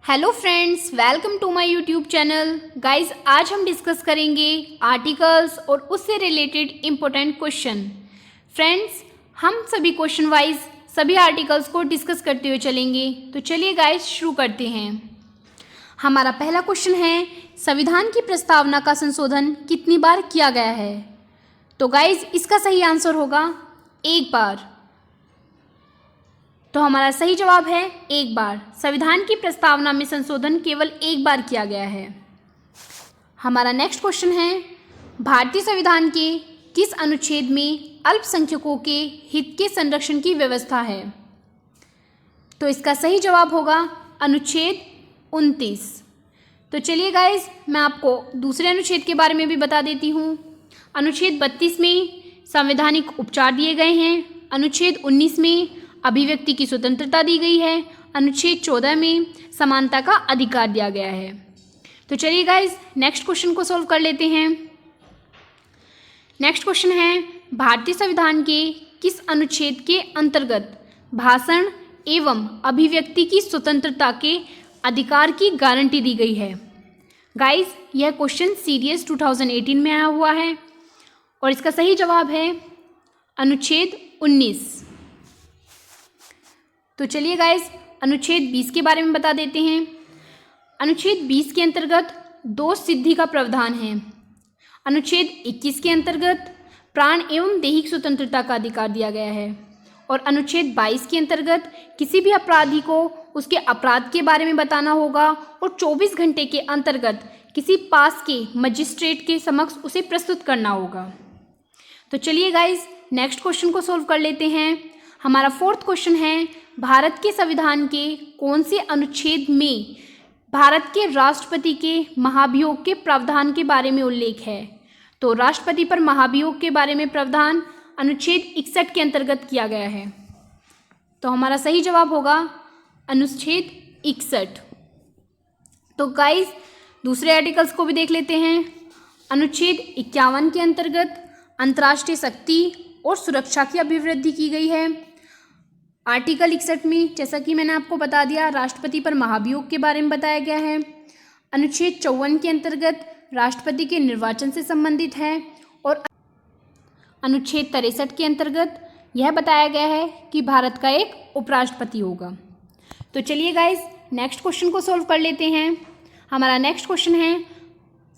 Hello friends, welcome to my YouTube channel. Guys, आज हम discuss करेंगे आर्टिकल्स और उससे रिलेटेड इम्पोर्टेंट क्वेश्चन। फ्रेंड्स, हम सभी क्वेश्चन वाइज सभी आर्टिकल्स को डिस्कस करते हुए चलेंगे। तो चलिए गाइस, शुरू करते हैं। हमारा पहला क्वेश्चन है, संविधान की प्रस्तावना का संशोधन कितनी बार किया गया है? तो गाइस, इसका सही आंसर होगा एक बार। तो हमारा सही जवाब है एक बार। संविधान की प्रस्तावना में संशोधन केवल एक बार किया गया है। हमारा नेक्स्ट क्वेश्चन है, भारतीय संविधान के किस अनुच्छेद में अल्पसंख्यकों के हित के संरक्षण की व्यवस्था है? तो इसका सही जवाब होगा अनुच्छेद 29। तो चलिए गाइस, मैं आपको दूसरे अनुच्छेद के बारे में भी बता देती हूँ। अनुच्छेद 32 में संवैधानिक उपचार दिए गए हैं। अनुच्छेद 19 में अभिव्यक्ति की स्वतंत्रता दी गई है। अनुच्छेद 14 में समानता का अधिकार दिया गया है। तो चलिए गाइस, नेक्स्ट क्वेश्चन को सॉल्व कर लेते हैं। नेक्स्ट क्वेश्चन है, भारतीय संविधान के किस अनुच्छेद के अंतर्गत भाषण एवं अभिव्यक्ति की स्वतंत्रता के अधिकार की गारंटी दी गई है? गाइस, यह क्वेश्चन सीडीएस 2018 में आया हुआ है और इसका सही जवाब है अनुच्छेद 19। तो चलिए गाइस, अनुच्छेद 20 के बारे में बता देते हैं। अनुच्छेद 20 के अंतर्गत दोष सिद्धि का प्रावधान है। अनुच्छेद 21 के अंतर्गत प्राण एवं दैहिक स्वतंत्रता का अधिकार दिया गया है और अनुच्छेद 22 के अंतर्गत किसी भी अपराधी को उसके अपराध के बारे में बताना होगा और 24 घंटे के अंतर्गत किसी पास के मजिस्ट्रेट के समक्ष उसे प्रस्तुत करना होगा। तो चलिए गाइस, नेक्स्ट क्वेश्चन को सॉल्व कर लेते हैं। हमारा फोर्थ क्वेश्चन है, भारत के संविधान के कौन से अनुच्छेद में भारत के राष्ट्रपति के महाभियोग के प्रावधान के बारे में उल्लेख है? तो राष्ट्रपति पर महाभियोग के बारे में प्रावधान अनुच्छेद 61 के अंतर्गत किया गया है। तो हमारा सही जवाब होगा अनुच्छेद 61। तो गाइस, दूसरे आर्टिकल्स को भी देख लेते हैं। अनुच्छेद 51 के अंतर्गत अंतर्राष्ट्रीय शक्ति और सुरक्षा की अभिवृद्धि की गई है। आर्टिकल 61 में, जैसा कि मैंने आपको बता दिया, राष्ट्रपति पर महाभियोग के बारे में बताया गया है। अनुच्छेद 54 के अंतर्गत राष्ट्रपति के निर्वाचन से संबंधित है और अनुच्छेद 63 के अंतर्गत यह बताया गया है कि भारत का एक उपराष्ट्रपति होगा। तो चलिए गाइस, नेक्स्ट क्वेश्चन को सॉल्व कर लेते हैं। हमारा नेक्स्ट क्वेश्चन है,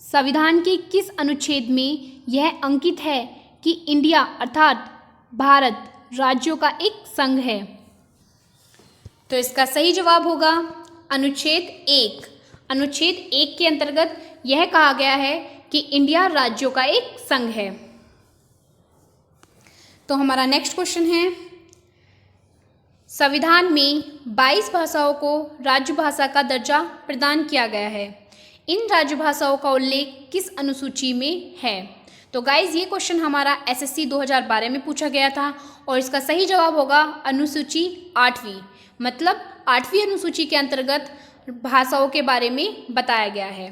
संविधान के किस अनुच्छेद में यह अंकित है कि इंडिया अर्थात भारत राज्यों का एक संघ है? तो इसका सही जवाब होगा अनुच्छेद 1। अनुच्छेद 1 के अंतर्गत यह कहा गया है कि इंडिया राज्यों का एक संघ है। तो हमारा नेक्स्ट क्वेश्चन है, संविधान में 22 भाषाओं को राजभाषा का दर्जा प्रदान किया गया है। इन राजभाषाओं का उल्लेख किस अनुसूची में है? तो गाइज, ये क्वेश्चन हमारा एसएससी 2012 में पूछा गया था और इसका सही जवाब होगा अनुसूची 8वीं। मतलब 8वीं अनुसूची के अंतर्गत भाषाओं के बारे में बताया गया है।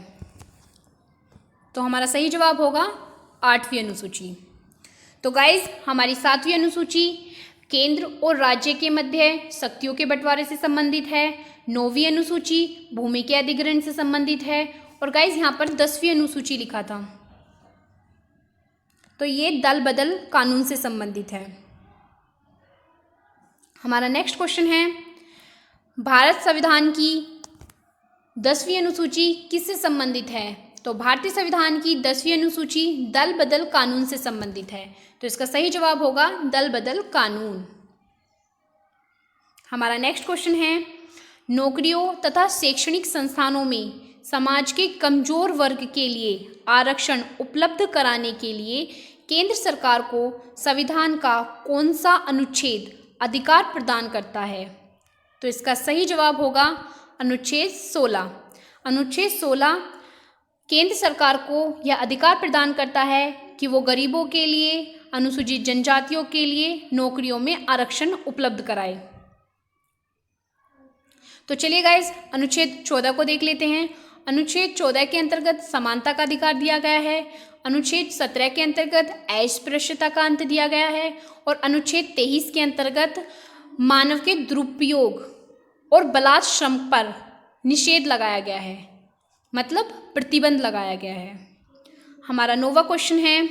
तो हमारा सही जवाब होगा 8वीं अनुसूची। तो गाइज, हमारी 7वीं अनुसूची केंद्र और राज्य के मध्य शक्तियों के बंटवारे से संबंधित है। 9वीं अनुसूची भूमि के अधिग्रहण से संबंधित है और गाइज, यहाँ पर 10वीं अनुसूची लिखा था, तो ये दल बदल कानून से संबंधित है। हमारा नेक्स्ट क्वेश्चन है, भारत संविधान की 10वीं अनुसूची किससे संबंधित है? तो भारतीय संविधान की 10वीं अनुसूची दल बदल कानून से संबंधित है। तो इसका सही जवाब होगा दल बदल कानून। हमारा नेक्स्ट क्वेश्चन है, नौकरियों तथा शैक्षणिक संस्थानों में समाज के कमजोर वर्ग के लिए आरक्षण उपलब्ध कराने के लिए केंद्र सरकार को संविधान का कौन सा अनुच्छेद अधिकार प्रदान करता है? तो इसका सही जवाब होगा अनुच्छेद 16। अनुच्छेद 16 केंद्र सरकार को यह अधिकार प्रदान करता है कि वो गरीबों के लिए, अनुसूचित जनजातियों के लिए नौकरियों में आरक्षण उपलब्ध कराए। तो चलिए गाइस, अनुच्छेद 14 को देख लेते हैं। अनुच्छेद 14 के अंतर्गत समानता का अधिकार दिया गया है। अनुच्छेद 17 के अंतर्गत अस्पृश्यता का अंत दिया गया है और अनुच्छेद 23 के अंतर्गत मानव के दुरुपयोग और बलात् श्रम पर निषेध लगाया गया है, मतलब प्रतिबंध लगाया गया है। हमारा 9वां क्वेश्चन है,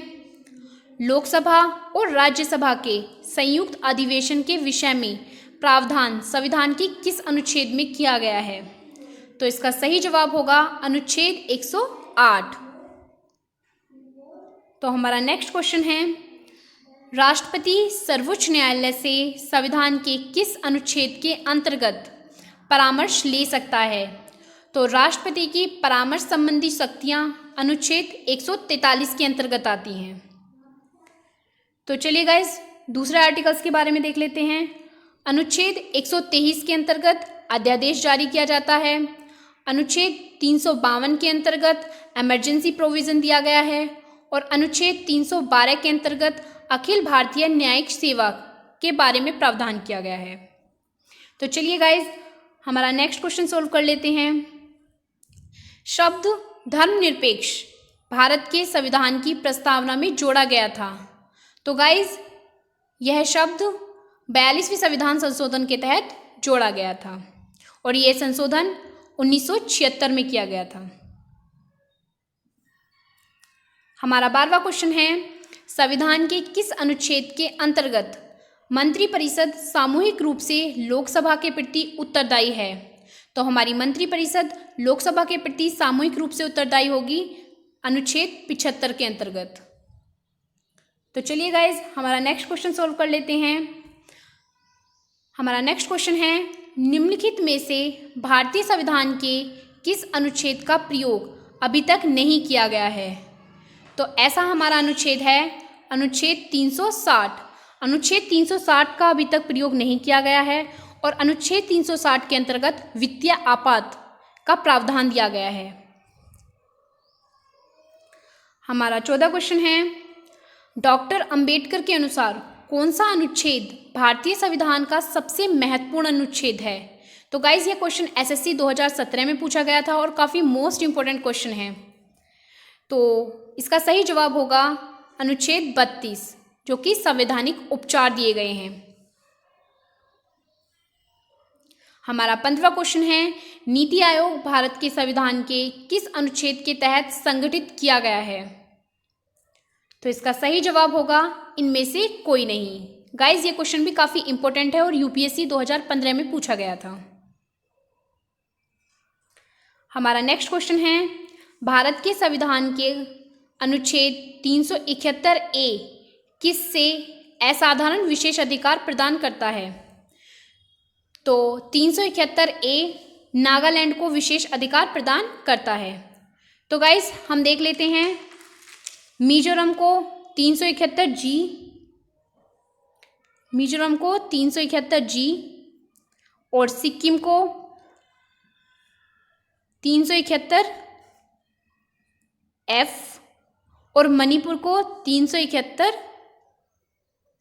लोकसभा और राज्यसभा के संयुक्त अधिवेशन के विषय में प्रावधान संविधान के किस अनुच्छेद में किया गया है? तो इसका सही जवाब होगा अनुच्छेद 108। तो हमारा नेक्स्ट क्वेश्चन है, राष्ट्रपति सर्वोच्च न्यायालय से संविधान के किस अनुच्छेद के अंतर्गत परामर्श ले सकता है? तो राष्ट्रपति की परामर्श संबंधी शक्तियां अनुच्छेद 143 के अंतर्गत आती हैं। तो चलिए गाइस, दूसरे आर्टिकल्स के बारे में देख लेते हैं। अनुच्छेद 123 के अंतर्गत अध्यादेश जारी किया जाता है। अनुच्छेद 352 के अंतर्गत इमरजेंसी प्रोविज़न दिया गया है और अनुच्छेद 312 के अंतर्गत अखिल भारतीय न्यायिक सेवा के बारे में प्रावधान किया गया है। तो चलिए गाइस, हमारा नेक्स्ट क्वेश्चन सोल्व कर लेते हैं। शब्द धर्मनिरपेक्ष भारत के संविधान की प्रस्तावना में जोड़ा गया था। तो गाइस, यह शब्द 42वें संविधान संशोधन के तहत जोड़ा गया था और यह संशोधन 1976 में किया गया था। हमारा 12वां क्वेश्चन है, संविधान के किस अनुच्छेद के अंतर्गत मंत्रिपरिषद सामूहिक रूप से लोकसभा के प्रति उत्तरदायी है? तो हमारी मंत्रिपरिषद लोकसभा के प्रति सामूहिक रूप से उत्तरदायी होगी अनुच्छेद 75 के अंतर्गत। तो चलिए गाइज, हमारा नेक्स्ट क्वेश्चन सोल्व कर लेते हैं। हमारा नेक्स्ट क्वेश्चन है, निम्नलिखित में से भारतीय संविधान के किस अनुच्छेद का प्रयोग अभी तक नहीं किया गया है? तो ऐसा हमारा अनुच्छेद है अनुच्छेद 360। अनुच्छेद 360 का अभी तक प्रयोग नहीं किया गया है और अनुच्छेद 360 के अंतर्गत वित्तीय आपात का प्रावधान दिया गया है। हमारा 14 क्वेश्चन है, डॉक्टर अंबेडकर के अनुसार कौन सा अनुच्छेद भारतीय संविधान का सबसे महत्वपूर्ण अनुच्छेद है? तो गाइज, ये क्वेश्चन एसएससी 2017 में पूछा गया था और काफ़ी मोस्ट इंपॉर्टेंट क्वेश्चन है। तो इसका सही जवाब होगा अनुच्छेद 32, जो कि संवैधानिक उपचार दिए गए हैं। हमारा 15वां क्वेश्चन है, नीति आयोग भारत के संविधान के किस अनुच्छेद के तहत संगठित किया गया है? तो इसका सही जवाब होगा इनमें से कोई नहीं। गाइज, ये क्वेश्चन भी काफ़ी इंपॉर्टेंट है और यूपीएससी 2015 में पूछा गया था। हमारा नेक्स्ट क्वेश्चन है, भारत के संविधान के अनुच्छेद 371 ए किससे असाधारण विशेष अधिकार प्रदान करता है? तो 371 ए नागालैंड को विशेष अधिकार प्रदान करता है। तो गाइस, हम देख लेते हैं, मिजोरम को 371 जी, मिजोरम को 371 जी और सिक्किम को 371 एफ और मणिपुर को 371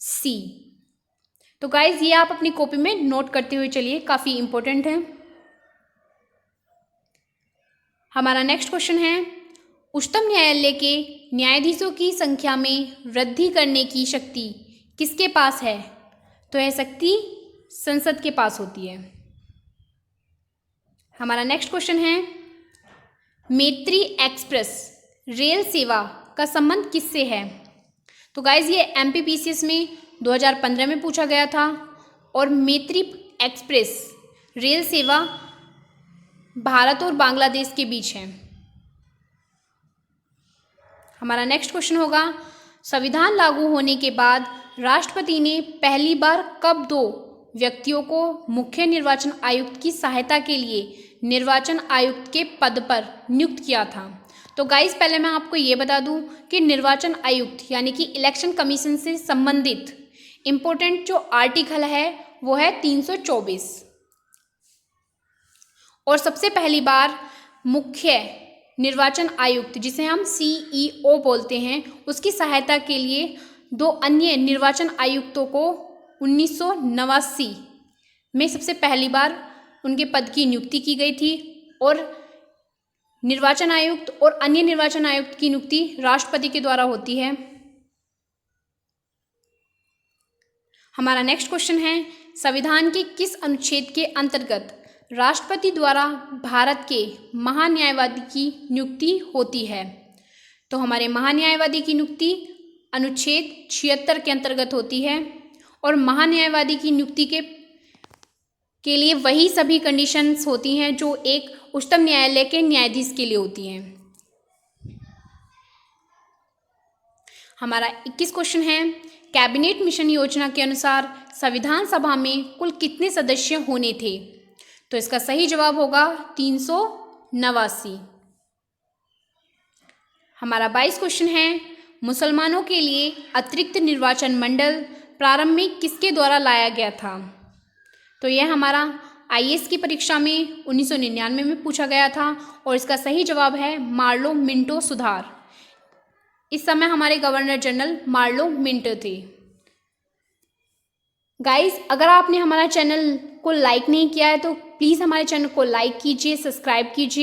सी। तो गाइज, ये आप अपनी कॉपी में नोट करते हुए चलिए, काफ़ी इंपॉर्टेंट है। हमारा नेक्स्ट क्वेश्चन है, उच्चतम न्यायालय के न्यायाधीशों की संख्या में वृद्धि करने की शक्ति किसके पास है? तो यह शक्ति संसद के पास होती है। हमारा नेक्स्ट क्वेश्चन है, मैत्री एक्सप्रेस रेल सेवा का संबंध किससे है? तो गाइज, ये एमपीपीसीएस में 2015 में पूछा गया था और मैत्री एक्सप्रेस रेल सेवा भारत और बांग्लादेश के बीच है। हमारा नेक्स्ट क्वेश्चन होगा, संविधान लागू होने के बाद राष्ट्रपति ने पहली बार कब 2 व्यक्तियों को मुख्य निर्वाचन आयुक्त की सहायता के लिए निर्वाचन आयुक्त के पद पर नियुक्त किया था? तो गाइस, पहले मैं आपको ये बता दूं कि निर्वाचन आयुक्त यानी कि इलेक्शन कमीशन से संबंधित इम्पोर्टेंट जो आर्टिकल है वो है 324 और सबसे पहली बार मुख्य निर्वाचन आयुक्त, जिसे हम सीईओ बोलते हैं, उसकी सहायता के लिए 2 अन्य निर्वाचन आयुक्तों को 1989 में सबसे पहली बार उनके पद की नियुक्ति की गई थी और निर्वाचन आयुक्त और अन्य निर्वाचन आयुक्त की नियुक्ति राष्ट्रपति के द्वारा होती है। हमारा नेक्स्ट क्वेश्चन है, संविधान के किस अनुच्छेद के अंतर्गत राष्ट्रपति द्वारा भारत के महान्यायवादी की नियुक्ति होती है? तो हमारे महान्यायवादी की नियुक्ति अनुच्छेद 76 के अंतर्गत होती है और महान्यायवादी की नियुक्ति के लिए वही सभी कंडीशंस होती हैं जो एक उच्चतम न्यायालय के न्यायाधीश के लिए होती हैं। हमारा 21 क्वेश्चन है, कैबिनेट मिशन योजना के अनुसार संविधान सभा में कुल कितने सदस्य होने थे? तो इसका सही जवाब होगा 389। हमारा 22 क्वेश्चन है, मुसलमानों के लिए अतिरिक्त निर्वाचन मंडल प्रारंभ में किसके द्वारा लाया गया था? तो यह हमारा आईएएस की परीक्षा में 1999 में पूछा गया था और इसका सही जवाब है मार्लो मिंटो सुधार। इस समय हमारे गवर्नर जनरल मार्लो मिंटो थे। गाइस, अगर आपने हमारा चैनल को लाइक नहीं किया है तो प्लीज़ हमारे चैनल को लाइक कीजिए, सब्सक्राइब कीजिए।